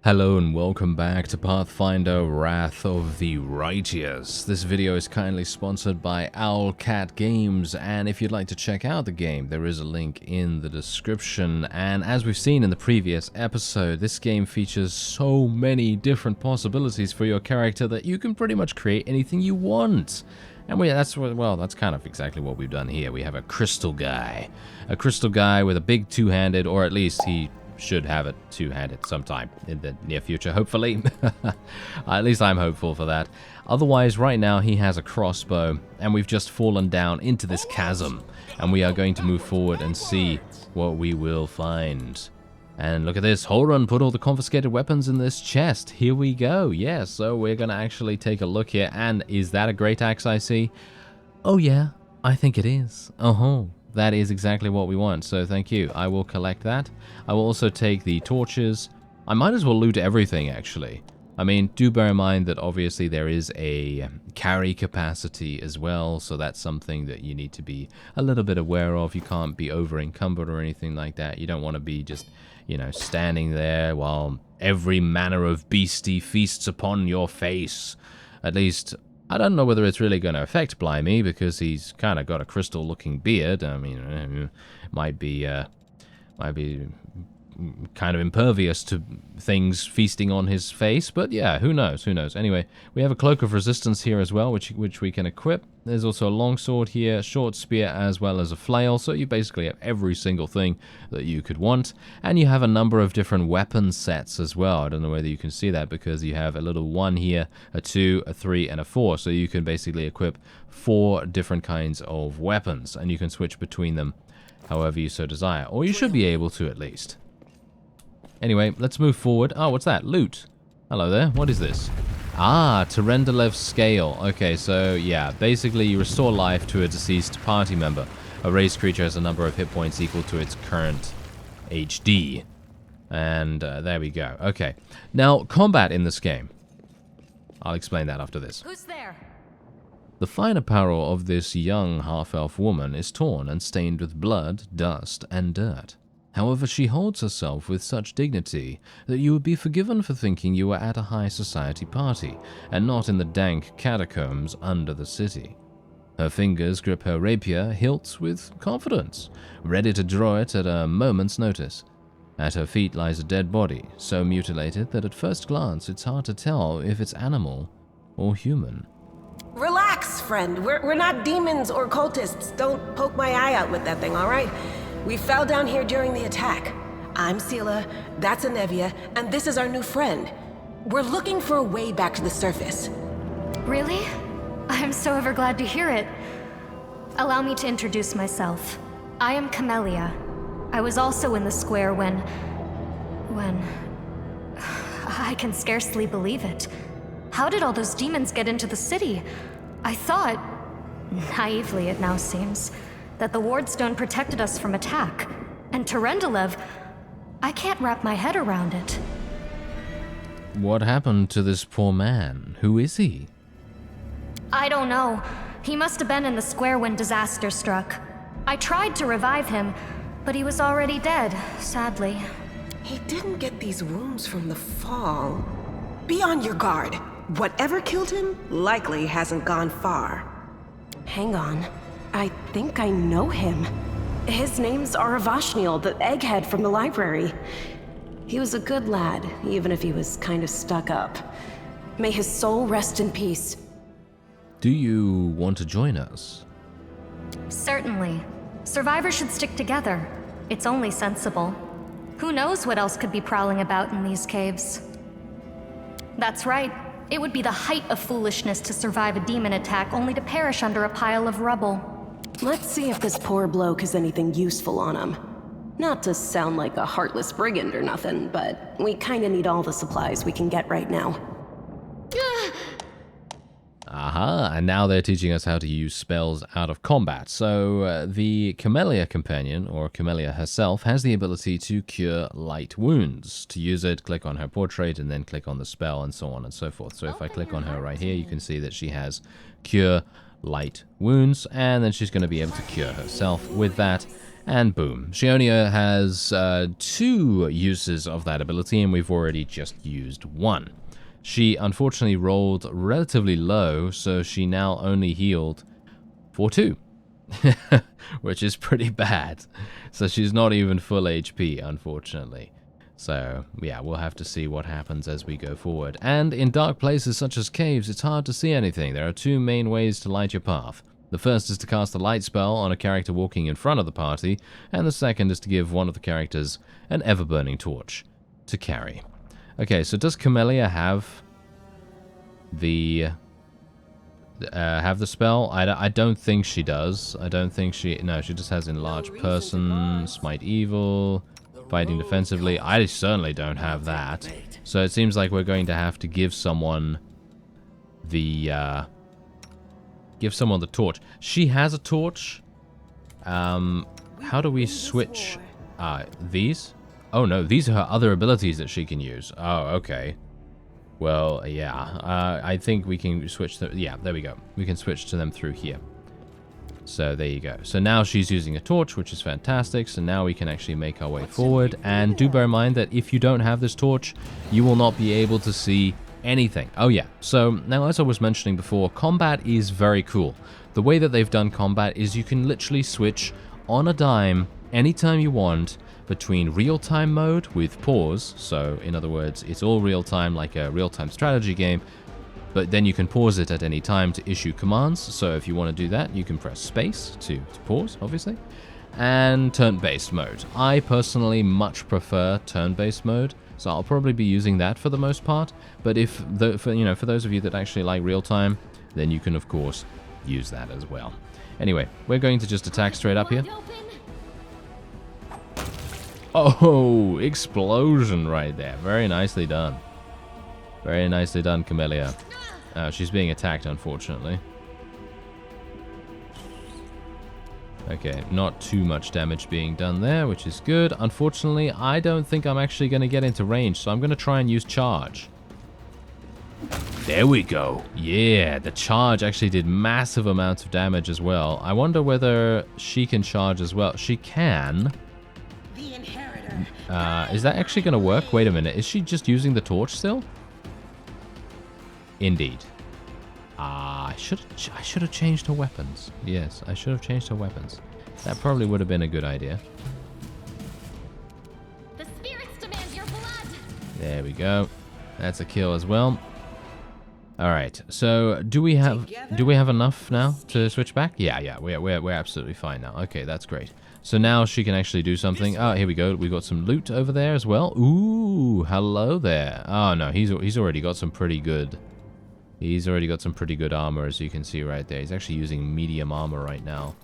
Hello and welcome back to Pathfinder Wrath of the Righteous. This video is kindly sponsored by Owlcat Games, and if you'd like to check out the game, there is a link in the description. And as we've seen in the previous episode, this game features so many different possibilities for your character that you can pretty much create anything you want. And that's kind of exactly what we've done here. We have a crystal guy. A crystal guy with a big two-handed, or at least he should have it two-handed sometime in the near future, hopefully. At least I'm hopeful for that. Otherwise, right now, he has a crossbow, and we've just fallen down into this chasm, and we are going to move forward and see what we will find. And look at this. Overrun put all the confiscated weapons in this chest. Here we go. Yeah, so we're going to actually take a look here. And is that a Greataxe I See? Oh, yeah, I think it is. That is exactly what we want, so thank you. I will collect that. I will also take the torches. I might as well loot everything, actually. I mean, do bear in mind that obviously there is a carry capacity as well, so that's something that you need to be a little bit aware of. You can't be over-encumbered or anything like that. You don't want to be just, standing there while every manner of beastie feasts upon your face. At least, I don't know whether it's really going to affect Blimey, because he's kind of got a crystal-looking beard. I mean, might be kind of impervious to things feasting on his face, but yeah, who knows, Anyway, we have a cloak of resistance here as well, which we can equip. There's also a longsword here, short spear, as well as a flail, so you basically have every single thing that you could want. And you have a number of different weapon sets as well. I don't know whether you can see that, because you have a little 1 here, a 2, a 3, and a 4, so you can basically equip 4 different kinds of weapons, and you can switch between them however you so desire, or you should be able to at least. Anyway, let's move forward. Oh, what's that? Loot. Hello there. What is this? Ah, Terendelev scale. Okay, so yeah, basically you restore life to a deceased party member. A raised creature has a number of hit points equal to its current HD. And there we go. Okay. Now, combat in this game. I'll explain that after this. Who's there? The fine apparel of this young half-elf woman is torn and stained with blood, dust, and dirt. However, she holds herself with such dignity that you would be forgiven for thinking you were at a high society party, and not in the dank catacombs under the city. Her fingers grip her rapier hilt with confidence, ready to draw it at a moment's notice. At her feet lies a dead body, so mutilated that at first glance it's hard to tell if it's animal or human. Relax, friend. We're not demons or cultists. Don't poke my eye out with that thing, all right? We fell down here during the attack. I'm Sela, that's Anevia, and this is our new friend. We're looking for a way back to the surface. Really? I'm so ever glad to hear it. Allow me to introduce myself. I am Camellia. I was also in the square when... I can scarcely believe it. How did all those demons get into the city? I thought, naively it now seems, that the Wardstone protected us from attack. And Terendelev, I can't wrap my head around it. What happened to this poor man? Who is he? I don't know. He must have been in the square when disaster struck. I tried to revive him, but he was already dead, sadly. He didn't get these wounds from the fall. Be on your guard. Whatever killed him likely hasn't gone far. Hang on. I think I know him. His name's Aravashniel, the egghead from the library. He was a good lad, even if he was kind of stuck up. May his soul rest in peace. Do you want to join us? Certainly. Survivors should stick together. It's only sensible. Who knows what else could be prowling about in these caves? That's right. It would be the height of foolishness to survive a demon attack only to perish under a pile of rubble. Let's see if this poor bloke has anything useful on him. Not to sound like a heartless brigand or nothing, but we kinda need all the supplies we can get right now. Aha, and now they're teaching us how to use spells out of combat. So the Camellia companion, or Camellia herself, has the ability to cure light wounds. To use it, click on her portrait and then click on the spell and so on and so forth. So if I click on her right here, you can see that she has cure light wounds, and then she's going to be able to cure herself with that. And boom. She only has 2 uses of that ability, and we've already just used 1. She unfortunately rolled relatively low, so she now only healed for 2. Which is pretty bad. So she's not even full HP, unfortunately. So, yeah, we'll have to see what happens as we go forward. And in dark places such as caves, it's hard to see anything. There are 2 main ways to light your path. The first is to cast a light spell on a character walking in front of the party, and the second is to give one of the characters an ever-burning torch to carry. Okay, so does Camellia have the spell? I don't think she does. I don't think she... No, she just has Enlarge Person, Smite Evil, Fighting Defensively. I certainly don't have that. So it seems like we're going to have to give someone the... Give someone the torch. She has a torch. How do we switch these? Oh no, these are her other abilities that she can use. Oh, okay. Well, yeah. I think we can switch to... Yeah, there we go. We can switch to them through here. So there you go. So now she's using a torch, which is fantastic. So now we can actually make our way forward. And do bear in mind that if you don't have this torch, you will not be able to see anything. Oh yeah, so now as I was mentioning before, combat is very cool. The way that they've done combat is you can literally switch on a dime anytime you want between real-time mode with pause, so in other words it's all real-time like a real-time strategy game, but then you can pause it at any time to issue commands. So if you want to do that, you can press space to pause, obviously, and turn-based mode. I personally much prefer turn-based mode, so I'll probably be using that for the most part. But if for those of you that actually like real time, then you can of course use that as well. Anyway, we're going to just attack straight up here. Oh, explosion right there. Very nicely done. Very nicely done, Camellia. She's being attacked, unfortunately. Okay, not too much damage being done there, which is good. Unfortunately, I don't think I'm actually going to get into range, so I'm going to try and use charge. There we go. Yeah, the charge actually did massive amounts of damage as well. I wonder whether she can charge as well. She can. Is that actually going to work? Wait a minute. Is she just using the torch still? Indeed. I should have changed her weapons. Yes, I should have changed her weapons. That probably would have been a good idea. The spirits demand your blood. There we go. That's a kill as well. All right. So do we have enough now to switch back? Yeah. We're absolutely fine now. Okay, that's great. So now she can actually do something. Oh, here we go. We got some loot over there as well. Ooh, hello there. Oh no, he's already got some pretty good. He's already got some pretty good armor, as you can see right there. He's actually using medium armor right now.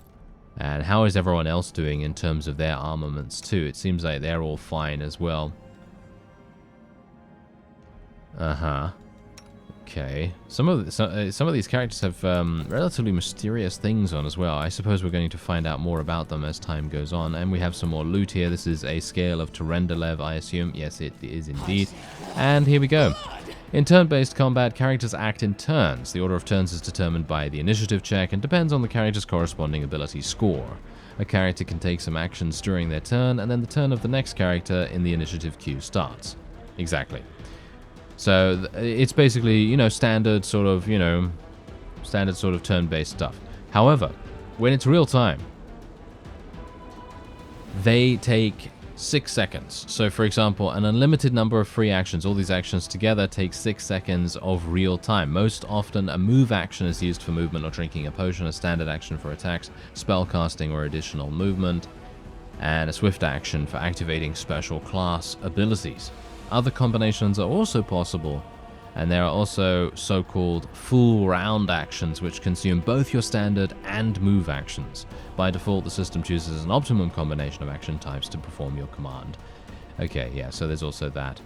And how is everyone else doing in terms of their armaments too? It seems like they're all fine as well. Okay. Some of these characters have relatively mysterious things on as well. I suppose we're going to find out more about them as time goes on. And we have some more loot here. This is a scale of Terendelev, I assume. Yes, it is indeed. And here we go. In turn-based combat, characters act in turns. The order of turns is determined by the initiative check and depends on the character's corresponding ability score. A character can take some actions during their turn, and then the turn of the next character in the initiative queue starts. Exactly. So it's basically, standard sort of turn-based stuff. However, when it's real time, they take 6 seconds. So for example, an unlimited number of free actions, all these actions together take 6 seconds of real time. Most often a move action is used for movement or drinking a potion, a standard action for attacks, spell casting or additional movement, and a swift action for activating special class abilities. Other combinations are also possible, and there are also so-called full round actions which consume both your standard and move actions. By default, the system chooses an optimum combination of action types to perform your command. Okay, yeah, so there's also that.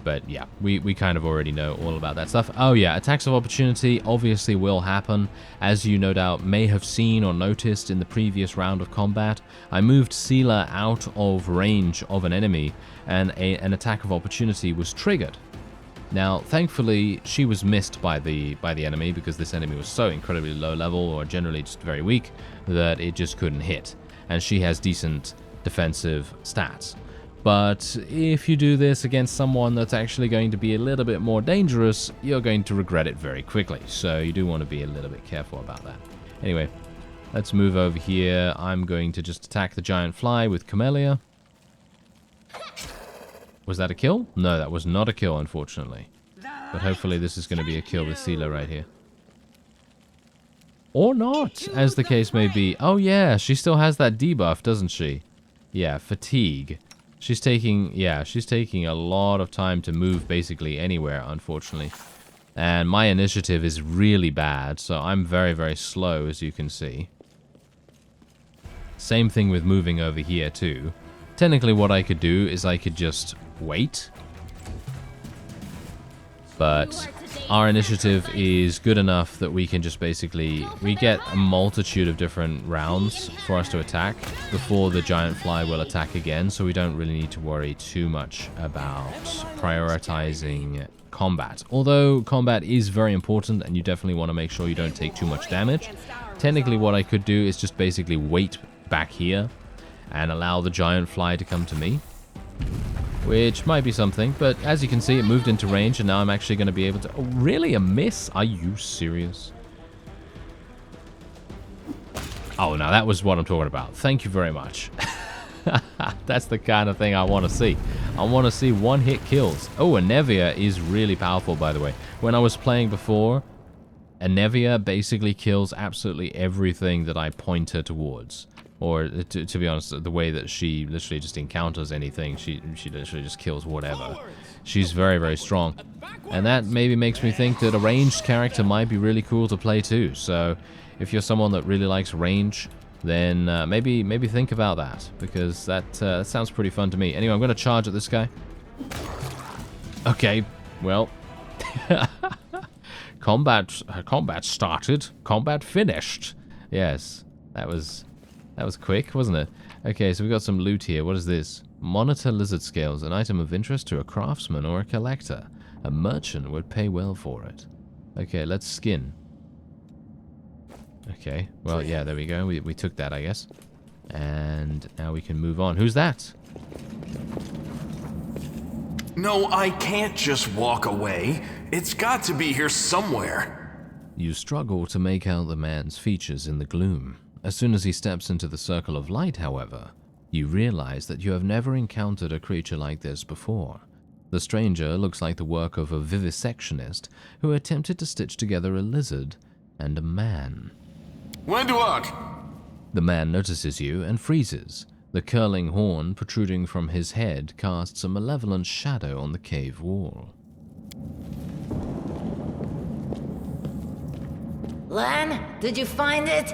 But yeah, we kind of already know all about that stuff. Oh yeah, attacks of opportunity obviously will happen. As you no doubt may have seen or noticed in the previous round of combat, I moved Seela out of range of an enemy, and an attack of opportunity was triggered. Now, thankfully, she was missed by the enemy because this enemy was so incredibly low level or generally just very weak that it just couldn't hit. and she has decent defensive stats. But if you do this against someone that's actually going to be a little bit more dangerous, you're going to regret it very quickly. So you do want to be a little bit careful about that. Anyway, let's move over here. I'm going to just attack the giant fly with Camellia. Was that a kill? No, that was not a kill, unfortunately. But hopefully this is going to be a kill with Sela right here. Or not, as the case may be. Oh yeah, she still has that debuff, doesn't she? Yeah, fatigue. She's taking a lot of time to move basically anywhere, unfortunately. And my initiative is really bad, so I'm very, very slow, as you can see. Same thing with moving over here, too. Technically, what I could do is I could just wait. But our initiative is good enough that we can just basically... We get a multitude of different rounds for us to attack before the giant fly will attack again, so we don't really need to worry too much about prioritizing combat. Although combat is very important and you definitely want to make sure you don't take too much damage. Technically, what I could do is just basically wait back here and allow the giant fly to come to me, which might be something, but as you can see, it moved into range, and now I'm actually going to be able to... Oh, really? A miss? Are you serious? Oh, now that was what I'm talking about. Thank you very much. That's the kind of thing I want to see. I want to see one-hit kills. Oh, Anevia is really powerful, by the way. When I was playing before, Anevia basically kills absolutely everything that I point her towards. Or, to be honest, the way that she literally just encounters anything, she literally just kills whatever. She's very, very strong. And that maybe makes me think that a ranged character might be really cool to play too. So, if you're someone that really likes range, then maybe think about that. Because that sounds pretty fun to me. Anyway, I'm going to charge at this guy. Okay, well... Combat started, combat finished. Yes, that was quick, wasn't it? Okay, so we got some loot here. What is this? Monitor lizard scales, an item of interest to a craftsman or a collector. A merchant would pay well for it. Okay, let's skin. Okay, well, yeah, there we go. We took that, I guess. And now we can move on. Who's that? No, I can't just walk away. It's got to be here somewhere. You struggle to make out the man's features in the gloom. As soon as he steps into the circle of light, however, you realize that you have never encountered a creature like this before. The stranger looks like the work of a vivisectionist who attempted to stitch together a lizard and a man. Wenduok! The man notices you and freezes. The curling horn protruding from his head casts a malevolent shadow on the cave wall. Lan, did you find it?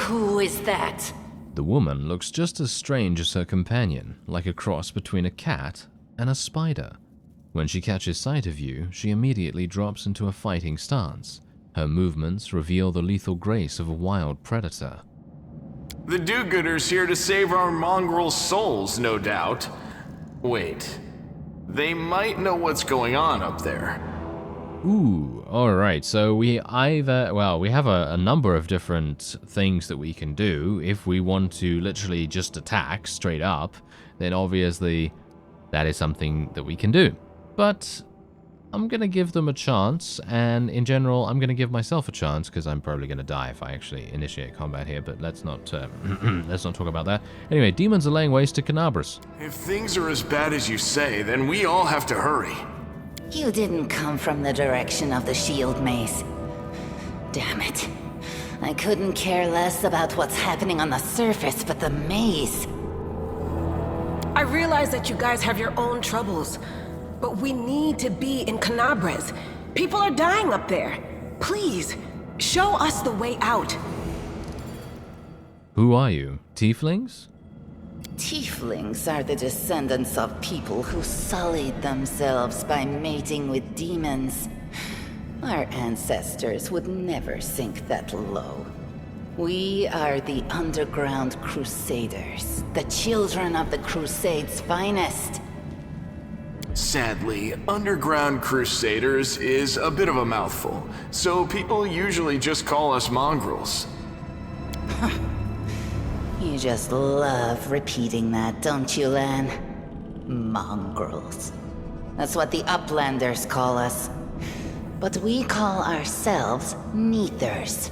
Who is that? The woman looks just as strange as her companion, like a cross between a cat and a spider. When she catches sight of you, she immediately drops into a fighting stance. Her movements reveal the lethal grace of a wild predator. The do-gooders here to save our mongrel souls, no doubt. Wait, they might know what's going on up there. Ooh, alright, so we have a number of different things that we can do. If we want to literally just attack straight up, then obviously that is something that we can do. But I'm going to give them a chance, and in general, I'm going to give myself a chance, because I'm probably going to die if I actually initiate combat here, but let's not talk about that. Anyway, demons are laying waste to Canabras. If things are as bad as you say, then we all have to hurry. You didn't come from the direction of the shield maze. Damn it. I couldn't care less about what's happening on the surface, but the maze. I realize that you guys have your own troubles, but we need to be in Canabras. People are dying up there. Please, show us the way out. Who are you? Tieflings? Tieflings are the descendants of people who sullied themselves by mating with demons. Our ancestors would never sink that low. We are the underground crusaders, the children of the Crusade's finest. Sadly, underground crusaders is a bit of a mouthful, so people usually just call us mongrels. You You just love repeating that, don't you, Lan? Mongrels. That's what the Uplanders call us. But we call ourselves Neathers.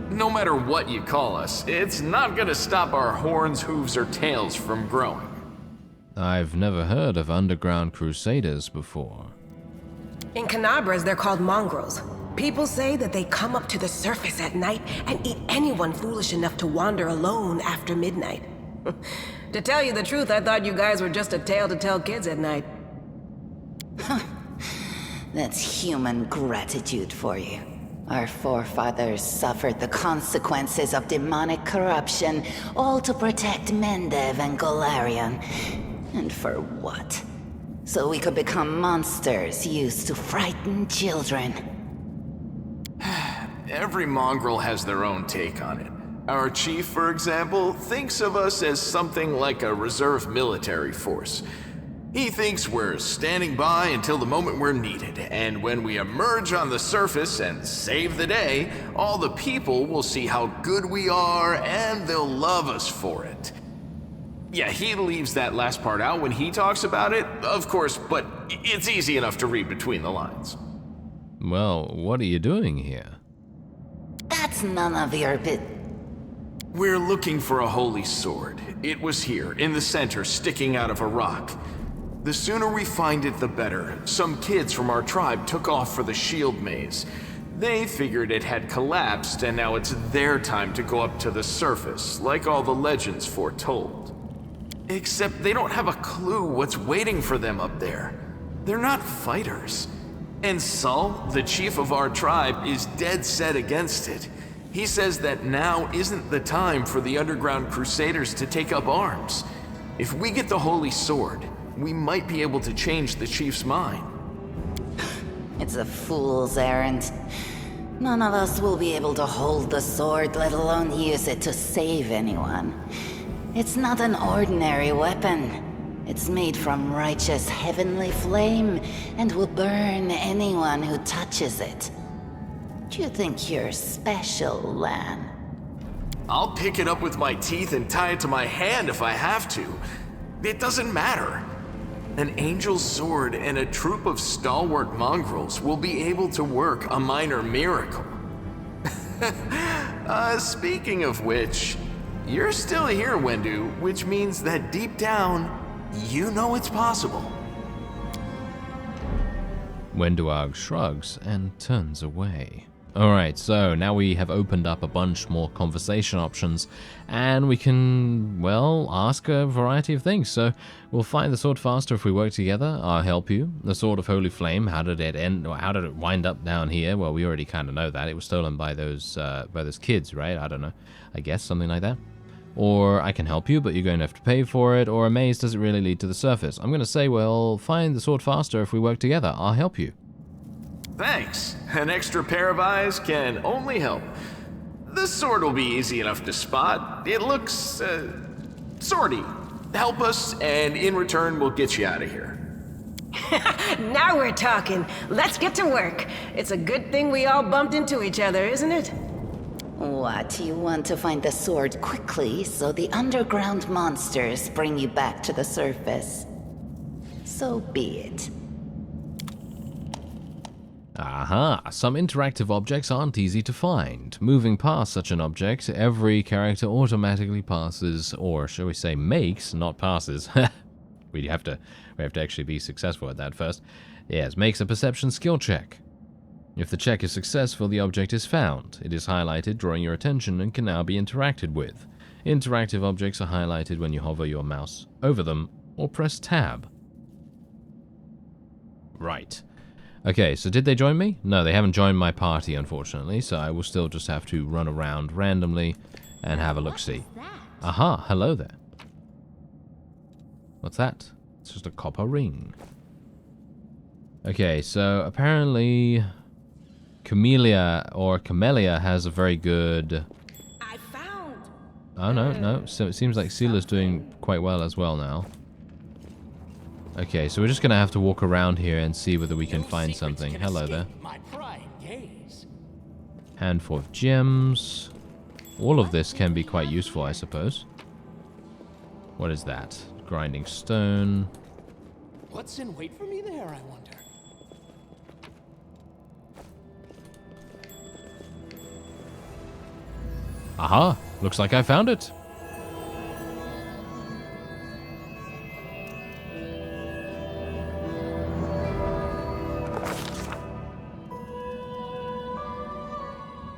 No matter what you call us, it's not gonna stop our horns, hooves, or tails from growing. I've never heard of underground crusaders before. In Canabras, they're called mongrels. People say that they come up to the surface at night and eat anyone foolish enough to wander alone after midnight. To tell you the truth, I thought you guys were just a tale to tell kids at night. That's human gratitude for you. Our forefathers suffered the consequences of demonic corruption, all to protect Mendev and Golarion. And for what? So we could become monsters used to frighten children. Every mongrel has their own take on it. Our chief, for example, thinks of us as something like a reserve military force. He thinks we're standing by until the moment we're needed, and when we emerge on the surface and save the day, all the people will see how good we are and they'll love us for it. Yeah, he leaves that last part out when he talks about it, of course, but it's easy enough to read between the lines. Well, what are you doing here? That's none of your We're looking for a holy sword. It was here, in the center, sticking out of a rock. The sooner we find it, the better. Some kids from our tribe took off for the shield maze. They figured it had collapsed, and now it's their time to go up to the surface, like all the legends foretold. Except they don't have a clue what's waiting for them up there. They're not fighters. And Saul, the chief of our tribe, is dead set against it. He says that now isn't the time for the underground crusaders to take up arms. If we get the holy sword, we might be able to change the chief's mind. It's a fool's errand. None of us will be able to hold the sword, let alone use it to save anyone. It's not an ordinary weapon. It's made from righteous heavenly flame and will burn anyone who touches it. Do you think you're special, Lan? I'll pick it up with my teeth and tie it to my hand if I have to. It doesn't matter. An angel's sword and a troop of stalwart mongrels will be able to work a minor miracle. Speaking of which, you're still here, Wendu, which means that deep down, you know it's possible. Wenduag shrugs and turns away. Alright, so now we have opened up a bunch more conversation options, and we can, well, ask a variety of things. So, we'll find the sword faster if we work together. I'll help you. The sword of holy flame, how did it end, or how did it wind up down here? Well, we already kind of know that. It was stolen by those kids, right? I don't know. I guess, something like that. Or I can help you, but you're going to have to pay for it. Or a maze doesn't really lead to the surface. I'm going to say, well, find the sword faster if we work together. I'll help you. Thanks. An extra pair of eyes can only help. The sword will be easy enough to spot. It looks, swordy. Help us, and in return, we'll get you out of here. Now we're talking. Let's get to work. It's a good thing we all bumped into each other, isn't it? What, you want to find the sword quickly so the underground monsters bring you back to the surface? So be it. Aha, some interactive objects aren't easy to find. Moving past such an object, every character automatically passes, or shall we say makes, not passes. we have to actually be successful at that first. Yes, makes a perception skill check. If the check is successful, the object is found. It is highlighted, drawing your attention, and can now be interacted with. Interactive objects are highlighted when you hover your mouse over them or press tab. Right. Okay, so did they join me? No, they haven't joined my party, unfortunately, so I will still just have to run around randomly and have a look-see. Aha, hello there. What's that? It's just a copper ring. Okay, so apparently Camellia has a very good... I found... Oh, no. So it seems like Sela's doing quite well as well now. Okay, so we're just going to have to walk around here and see whether we can find something. Hello there. Handful of gems. all of this can be quite useful, I suppose. What is that? Grinding stone. What's in wait for me there, I wonder? Aha! Looks like I found it.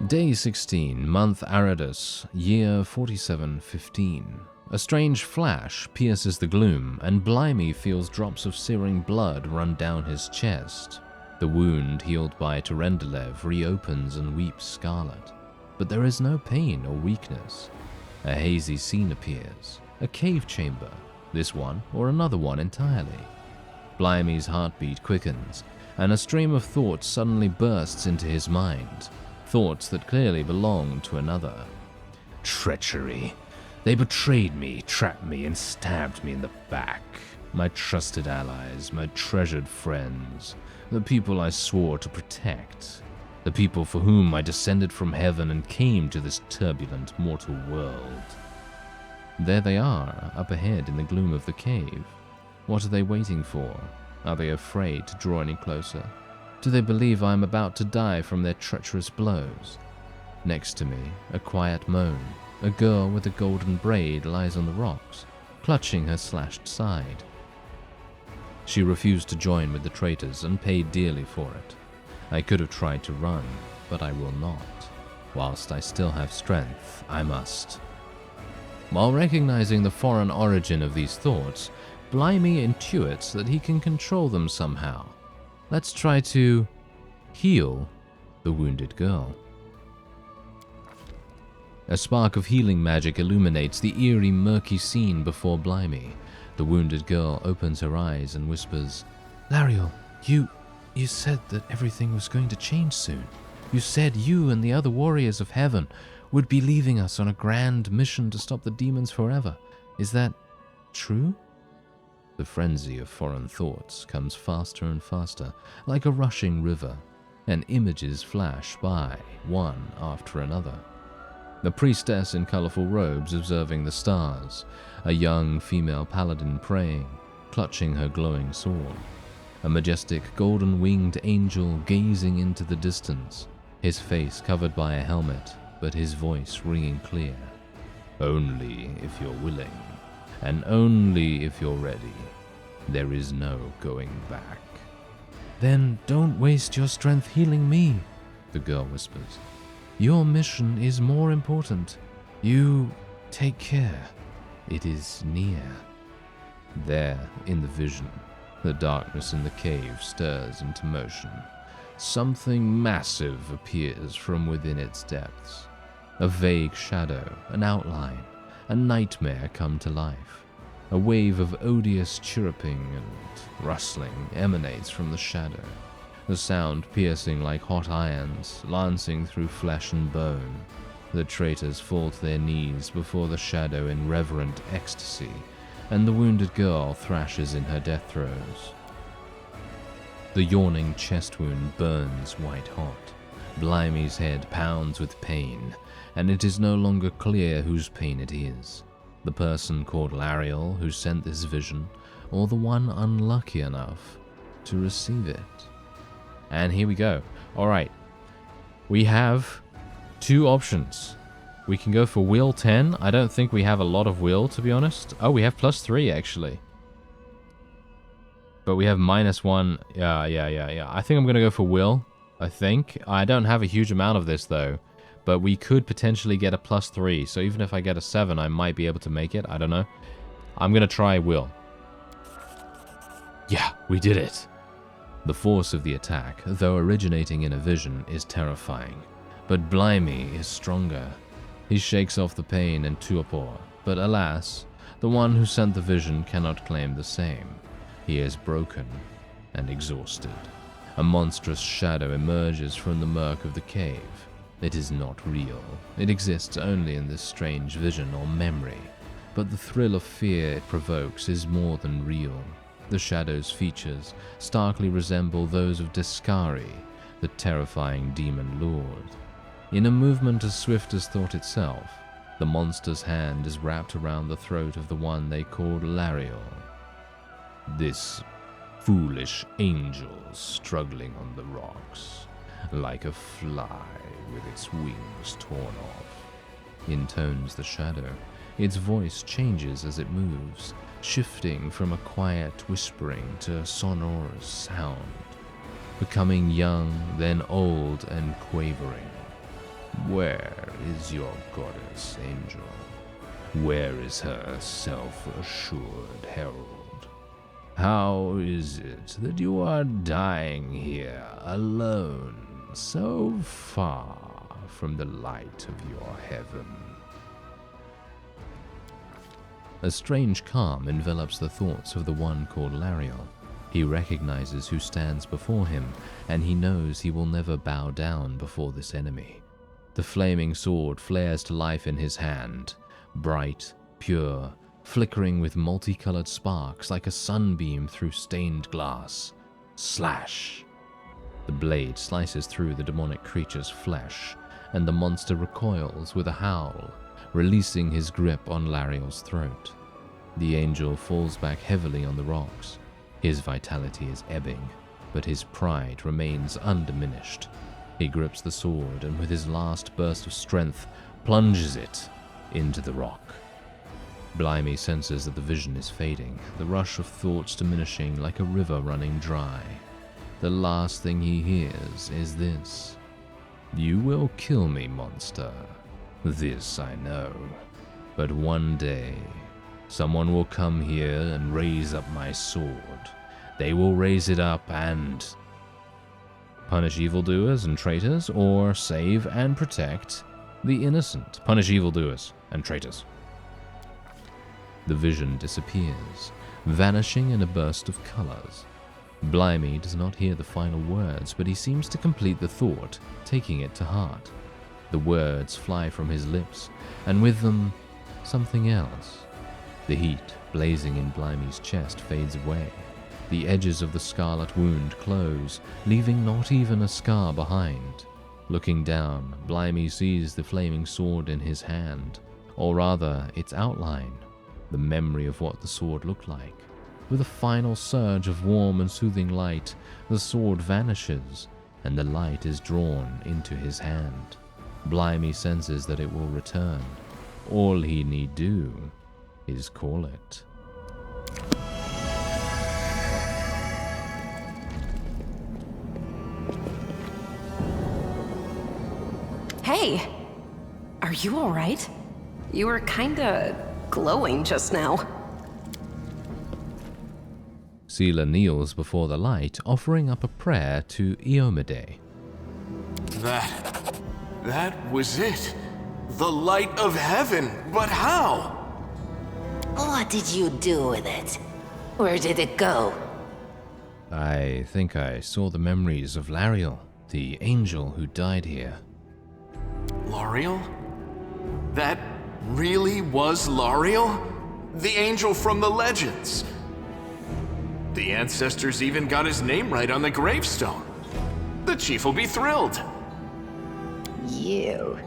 Day 16, month Aridus, year 4715. A strange flash pierces the gloom, and Blimey feels drops of searing blood run down his chest. The wound healed by Terendelev reopens and weeps scarlet. But there is no pain or weakness. A hazy scene appears, a cave chamber, this one or another one entirely. Blimey's heartbeat quickens, and a stream of thoughts suddenly bursts into his mind. Thoughts that clearly belonged to another. Treachery. They betrayed me, trapped me, and stabbed me in the back. My trusted allies, my treasured friends, the people I swore to protect, the people for whom I descended from heaven and came to this turbulent mortal world. There they are, up ahead in the gloom of the cave. What are they waiting for? Are they afraid to draw any closer? Do they believe I am about to die from their treacherous blows? Next to me, a quiet moan. A girl with a golden braid lies on the rocks, clutching her slashed side. She refused to join with the traitors and paid dearly for it. I could have tried to run, but I will not. Whilst I still have strength, I must. While recognizing the foreign origin of these thoughts, Blimey intuits that he can control them somehow. Let's try to heal the wounded girl. A spark of healing magic illuminates the eerie, murky scene before Blimey. The wounded girl opens her eyes and whispers, "Lariel, you said that everything was going to change soon. You said you and the other warriors of heaven would be leaving us on a grand mission to stop the demons forever. Is that true?" The frenzy of foreign thoughts comes faster and faster, like a rushing river, and images flash by, one after another. The priestess in colorful robes observing the stars, a young female paladin praying, clutching her glowing sword, a majestic golden-winged angel gazing into the distance, his face covered by a helmet, but his voice ringing clear. Only if you're willing. And only if you're ready. There is no going back. Then don't waste your strength healing me, the girl whispers. Your mission is more important. You take care. It is near. There, in the vision, the darkness in the cave stirs into motion. Something massive appears from within its depths. A vague shadow, an outline, a nightmare come to life. A wave of odious chirruping and rustling emanates from the shadow, the sound piercing like hot irons, lancing through flesh and bone. The traitors fall to their knees before the shadow in reverent ecstasy, and the wounded girl thrashes in her death throes. The yawning chest wound burns white hot. Blimey's head pounds with pain, and it is no longer clear whose pain it is. The person called Lariel who sent this vision, or the one unlucky enough to receive it. And here we go. Alright. We have two options. We can go for will 10. I don't think we have a lot of will, to be honest. Oh, we have +3, actually. But we have -1. Yeah. I think I'm going to go for will, I think. I don't have a huge amount of this, though. But we could potentially get a +3. So even if I get a 7, I might be able to make it. I don't know. I'm going to try will. Yeah, we did it. The force of the attack, though originating in a vision, is terrifying. But Blimey is stronger. He shakes off the pain and torpor. But alas, the one who sent the vision cannot claim the same. He is broken and exhausted. A monstrous shadow emerges from the murk of the cave. It is not real. It exists only in this strange vision or memory. But the thrill of fear it provokes is more than real. The shadow's features starkly resemble those of Descari, the terrifying demon lord. In a movement as swift as thought itself, the monster's hand is wrapped around the throat of the one they called Lariel. This foolish angel struggling on the rocks, like a fly with its wings torn off. Intones the shadow. Its voice changes as it moves, shifting from a quiet whispering to a sonorous sound, becoming young, then old and quavering. Where is your goddess, angel? Where is her self-assured herald? How is it that you are dying here alone, so far from the light of your heaven? A strange calm envelops the thoughts of the one called Lariel. He recognizes who stands before him, and he knows he will never bow down before this enemy. The flaming sword flares to life in his hand, bright, pure, flickering with multicolored sparks like a sunbeam through stained glass. Slash! The blade slices through the demonic creature's flesh, and the monster recoils with a howl, releasing his grip on Lariel's throat. The angel falls back heavily on the rocks. His vitality is ebbing, but his pride remains undiminished. He grips the sword and with his last burst of strength, plunges it into the rock. Blimey senses that the vision is fading, the rush of thoughts diminishing like a river running dry. The last thing he hears is this: "You will kill me, monster. This I know. But one day, someone will come here and raise up my sword. They will raise it up and punish evildoers and traitors, or save and protect the innocent. Punish evildoers and traitors." The vision disappears, vanishing in a burst of colors. Blimey does not hear the final words, but he seems to complete the thought, taking it to heart. The words fly from his lips, and with them, something else. The heat blazing in Blimey's chest fades away. The edges of the scarlet wound close, leaving not even a scar behind. Looking down, Blimey sees the flaming sword in his hand, or rather, its outline, the memory of what the sword looked like. With a final surge of warm and soothing light, the sword vanishes, and the light is drawn into his hand. Blimey senses that it will return. All he need do is call it. Hey! Are you alright? You were kinda glowing just now. Sela kneels before the light, offering up a prayer to Iomade. That was it. The light of heaven. But how? What did you do with it? Where did it go? I think I saw the memories of Lariel, the angel who died here. Lariel? That really was Lariel? The angel from the legends. The ancestors even got his name right on the gravestone. The chief will be thrilled. You.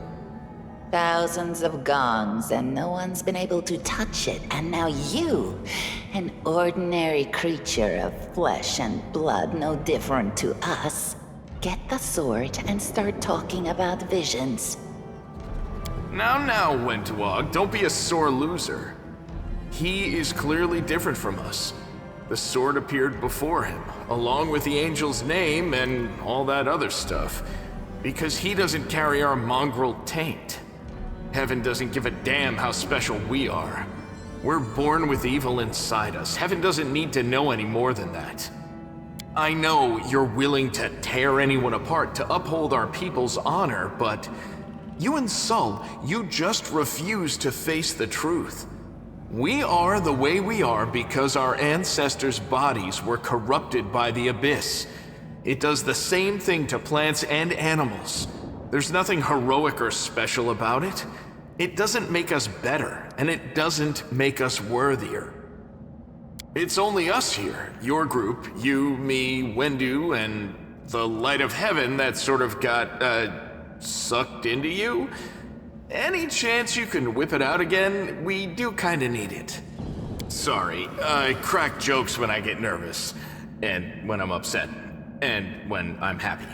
Thousands of gongs and no one's been able to touch it, and now you, an ordinary creature of flesh and blood no different to us, get the sword and start talking about visions. Now, Wentwog, don't be a sore loser. He is clearly different from us. The sword appeared before him, along with the angel's name and all that other stuff, because he doesn't carry our mongrel taint. Heaven doesn't give a damn how special we are. We're born with evil inside us. Heaven doesn't need to know any more than that. I know you're willing to tear anyone apart to uphold our people's honor, but you and Sol, you just refuse to face the truth. We are the way we are because our ancestors' bodies were corrupted by the abyss. It does the same thing to plants and animals. There's nothing heroic or special about it. It doesn't make us better, and it doesn't make us worthier. It's only us here, your group, you, me, Wendu, and the light of heaven that sort of got, sucked into you? Any chance you can whip it out again? We do kinda need it. Sorry, I crack jokes when I get nervous, and when I'm upset, and when I'm happy.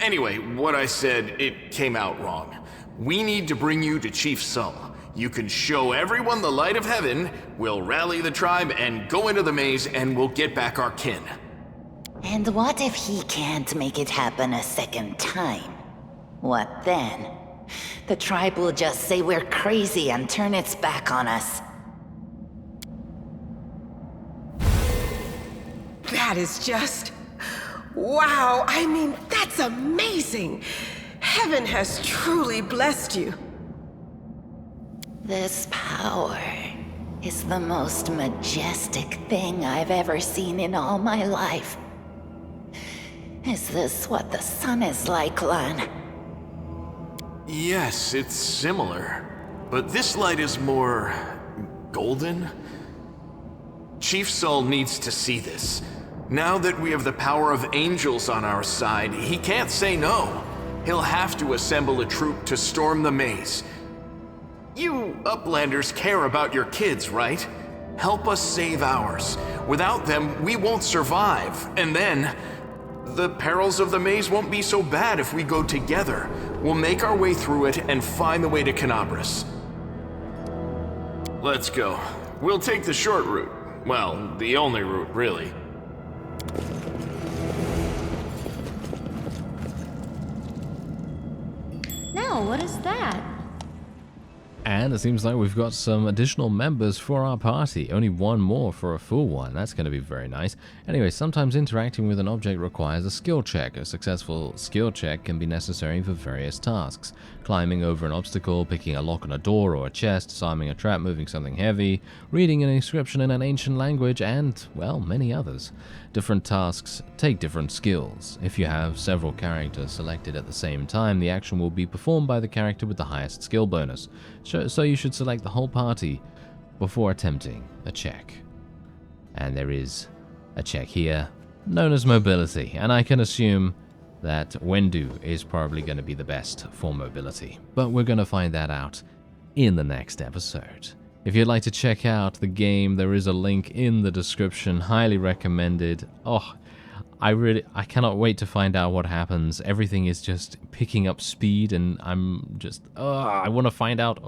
Anyway, what I said, it came out wrong. We need to bring you to Chief Sull. You can show everyone the light of heaven, we'll rally the tribe and go into the maze, and we'll get back our kin. And what if he can't make it happen a second time? What then? The tribe will just say we're crazy and turn its back on us. That is just... wow, I mean, that's amazing! Heaven has truly blessed you. This power is the most majestic thing I've ever seen in all my life. Is this what the sun is like, Lan? Yes, it's similar. But this light is more... golden? Chief Sull needs to see this. Now that we have the power of angels on our side, he can't say no. He'll have to assemble a troop to storm the maze. You Uplanders care about your kids, right? Help us save ours. Without them, we won't survive. And then, the perils of the maze won't be so bad if we go together. We'll make our way through it and find the way to Canabras. Let's go. We'll take the short route. Well, the only route, really. Now, what is that? And it seems like we've got some additional members for our party. Only one more for a full one. That's going to be very nice. Anyway, sometimes interacting with an object requires a skill check. A successful skill check can be necessary for various tasks. Climbing over an obstacle, picking a lock on a door or a chest, disarming a trap, moving something heavy, reading an inscription in an ancient language, and, well, many others. Different tasks take different skills. If you have several characters selected at the same time, the action will be performed by the character with the highest skill bonus. So you should select the whole party before attempting a check. And there is a check here, known as mobility, and I can assume that Wendu is probably going to be the best for mobility. But we're going to find that out in the next episode. If you'd like to check out the game, there is a link in the description. Highly recommended. Oh, I cannot wait to find out what happens. Everything is just picking up speed, and I'm just, I want to find out.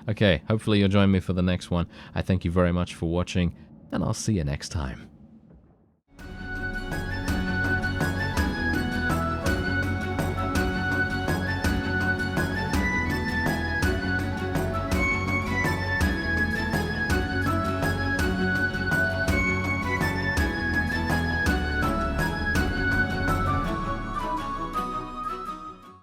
Okay, hopefully you'll join me for the next one. I thank you very much for watching, and I'll see you next time.